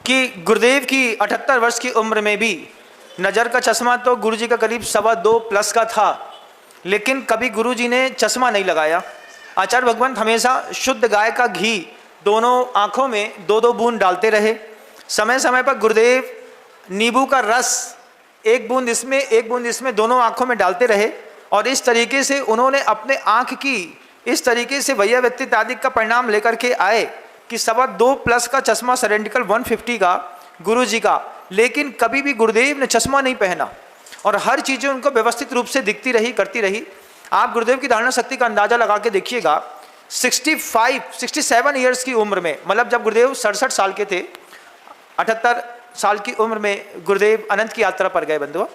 कि गुरुदेव की 78 वर्ष की उम्र में भी नज़र का चश्मा तो गुरु जी का करीब 2.25+ का था, लेकिन कभी गुरु जी ने चश्मा नहीं लगाया। आचार्य भगवंत हमेशा शुद्ध गाय का घी दोनों आँखों में 2-2 बूंद डालते रहे। समय समय पर गुरुदेव नींबू का रस 1 बूंद इसमें 1 बूंद इसमें दोनों आँखों में डालते रहे, और इस तरीके से उन्होंने अपने आँख की इस तरीके से वैया व्यक्ति आदि का परिणाम लेकर के आए कि 2.25+ का चश्मा सरेंडिकल 150 का गुरु जी का, लेकिन कभी भी गुरुदेव ने चश्मा नहीं पहना और हर चीज़ें उनको व्यवस्थित रूप से दिखती रही, करती रही। आप गुरुदेव की धारणा शक्ति का अंदाज़ा लगा के देखिएगा, 67 ईयर्स की उम्र में, मतलब जब गुरुदेव 67 साल के थे, 78 साल की उम्र में गुरुदेव अनंत की यात्रा पर गए बंधुओं।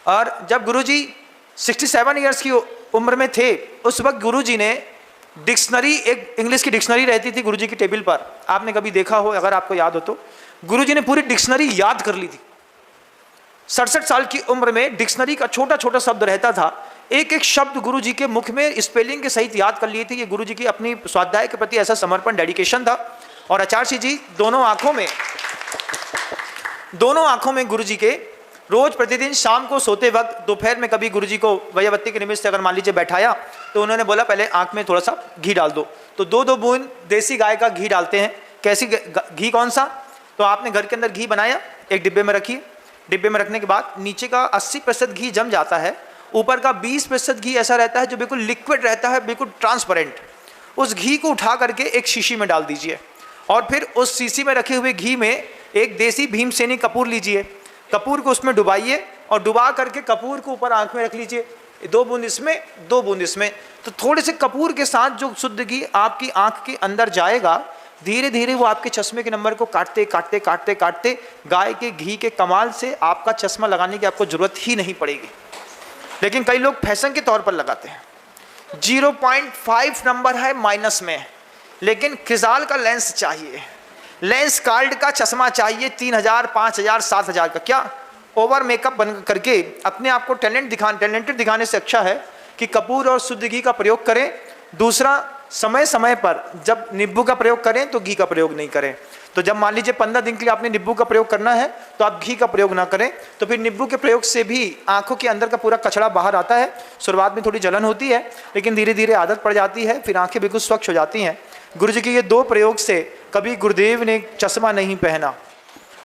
और जब गुरुजी 67 ईयर्स की उम्र में थे, उस वक्त गुरुजी ने डिक्शनरी, एक इंग्लिश की डिक्शनरी रहती थी गुरुजी की टेबल पर, आपने कभी देखा हो, अगर आपको याद हो तो, गुरुजी ने पूरी डिक्शनरी याद कर ली थी। 67 साल की उम्र में डिक्शनरी का छोटा छोटा शब्द रहता था, एक एक शब्द गुरुजी के मुख में स्पेलिंग के सहित याद कर लिए थे। ये गुरुजी की अपनी स्वाध्याय के प्रति ऐसा समर्पण, डेडिकेशन था। और आचार्य जी दोनों आंखों में गुरुजी के रोज प्रतिदिन शाम को सोते वक्त, दोपहर में कभी गुरुजी को वैयावत्ती के निमित्त से अगर मान लीजिए बैठाया तो उन्होंने बोला पहले आंख में थोड़ा सा घी डाल दो, तो 2-2 बूंद देसी गाय का घी डालते हैं। कैसी घी, कौन सा? तो आपने घर के अंदर घी बनाया, एक डिब्बे में रखिए। डिब्बे में रखने के बाद नीचे का 80% घी जम जाता है, ऊपर का 20% घी ऐसा रहता है जो बिल्कुल लिक्विड रहता है, बिल्कुल ट्रांसपेरेंट। उस घी को उठा करके एक शीशी में डाल दीजिए और फिर उस शीशी में रखे हुए घी में एक देसी भीमसेनी कपूर लीजिए, कपूर को उसमें डुबाइए और डुबा करके कपूर को ऊपर आंख में रख लीजिए, 2 बूंद इसमें 2 बूंद इसमें। तो थोड़े से कपूर के साथ जो शुद्ध घी आपकी आंख के अंदर जाएगा, धीरे धीरे वो आपके चश्मे के नंबर को काटते काटते काटते काटते गाय के घी के कमाल से आपका चश्मा लगाने की आपको जरूरत ही नहीं पड़ेगी। लेकिन कई लोग फैशन के तौर पर लगाते हैं। 0.5 नंबर है माइनस में, लेकिन क्रिजाल का लेंस चाहिए, लेंस कार्ड का चश्मा चाहिए 3000, 5000, 7000 का। क्या ओवर मेकअप बन करके अपने आप को टैलेंटेड दिखाने से अच्छा है कि कपूर और शुद्ध घी का प्रयोग करें। दूसरा, समय समय पर जब नींबू का प्रयोग करें तो घी का प्रयोग नहीं करें। तो जब मान लीजिए 15 दिन के लिए आपने नींबू का प्रयोग करना है तो आप घी का प्रयोग ना करें, तो फिर नींबू के प्रयोग से भी आंखों के अंदर का पूरा कचरा बाहर आता है। शुरुआत में थोड़ी जलन होती है, लेकिन धीरे धीरे आदत पड़ जाती है, फिर आंखें बिल्कुल स्वच्छ हो जाती हैं। गुरु जी के ये 2 प्रयोग से कभी गुरुदेव ने चश्मा नहीं पहना।